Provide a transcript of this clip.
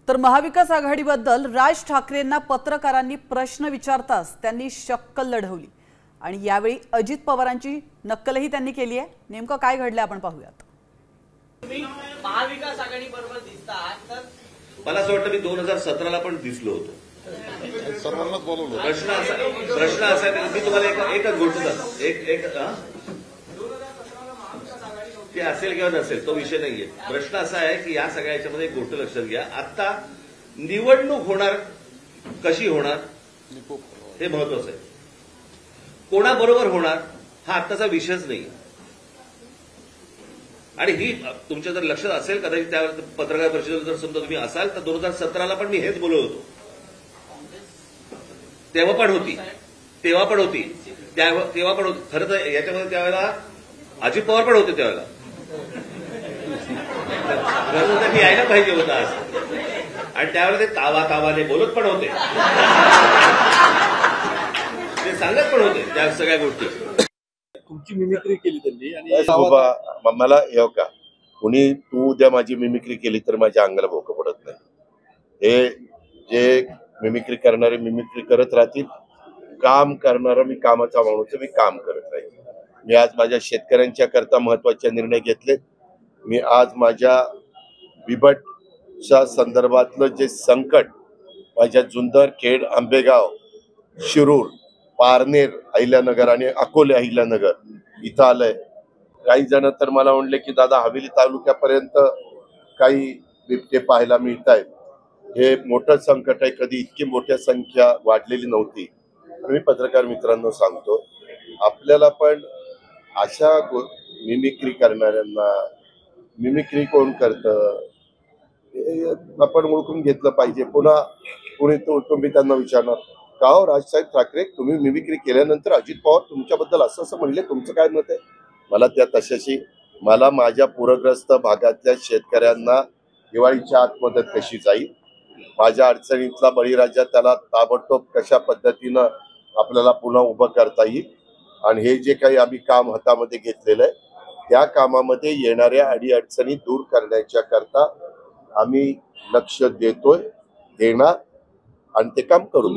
तर महाविकास आघाडीबद्दल राज ठाकरेंना पत्रकारांनी प्रश्न विचारताच त्यांनी शक्कल लढवली आणि यावेळी अजित पवारांची नक्कलही त्यांनी केली आहे। नेमकं काय घडलं आपण पाहूयात। महाविकास आघाडी बरोबर दिसतात तर मला असं वाटतं मी 2017 ला पण दिसलो होतो। सर्वांनाच बोलवलं। प्रश्न असा आहे मी तुम्हाला एकच गोष्ट सांगतो। एक ते असेल किंवा नसेल तो विषय नाहीये। प्रश्न असा आहे की या सगळ्या याच्यामध्ये एक गोष्ट लक्षात घ्या, आता निवडणूक होणार कशी होणार हे महत्वाचं आहे। कोणाबरोबर होणार हा आत्ताचा विषयच नाही। आणि ही तुमच्या जर लक्षात असेल कदाचित त्या पत्रकार परिषदेत जर समजा तुम्ही असाल तर 2017 ला पण मी हेच बोलत होतो। तेव्हा पण होती खरं तर याच्यामध्ये त्यावेळेला अजित पवार पण होते त्यावेळेला त्यांनी यायला पाहिजे होतं आज, आणि त्यावेळेला ते तावाने बोलत पण होते, ते सांगत पण होते त्या सगळ्या गोष्टी। तुमची मिमिक्री केली त्यांनी आणि मला येऊ का कुणी तू उद्या माझी मिमिक्री केली तर माझ्या अंगाला भोकं पडत नाही। हे जे मिमिक्री करणारे मिमिक्री करत राहतील, काम करणारा मी कामाचा माणूस मी काम करत राहील। मी आज माझ्या शेतकऱ्यांच्या करता महत्वाचे निर्णय घेतले। मी आज माझ्या बिबटच्या संदर्भातलं जे संकट माझ्या जुन्नर, खेड, आंबेगाव, शिरूर, पारनेर अहिल्यानगर आणि अकोले अहिल्यानगर इथं आलंय। काही जण तर मला म्हणले की दादा हवेली तालुक्यापर्यंत काही बिबटे पाहायला मिळत आहेत। हे मोठं संकट आहे, कधी इतकी मोठ्या संख्या वाढलेली नव्हती। मी पत्रकार मित्रांनो सांगतो, आपल्याला पण अशा मिमिक्री करणाऱ्यांना मिमिक्री कोण करतं आपण ओळखून घेतलं पाहिजे। पुन्हा तुम्ही त्यांना विचारणार का हो राजसाहेब ठाकरे तुम्ही मिमिक्री केल्यानंतर अजित पवार तुमच्याबद्दल असं म्हणले, तुमचं काय मत आहे? मला त्या तशाशी मला माझ्या पूरग्रस्त भागातल्या शेतकऱ्यांना दिवाळीच्या आत मदत कशी जाईल, माझ्या अडचणीतला बळीराजा त्याला ताबडतोब कशा पद्धतीनं आपल्याला पुन्हा उभं करता येईल, आणि हे जे काही आम्ही काम हातामध्ये घेतलेलं आहे त्या कामामध्ये येणाऱ्या अडीअडचणी दूर करण्याच्या करता आम्ही लक्ष देणार आणि ते काम करून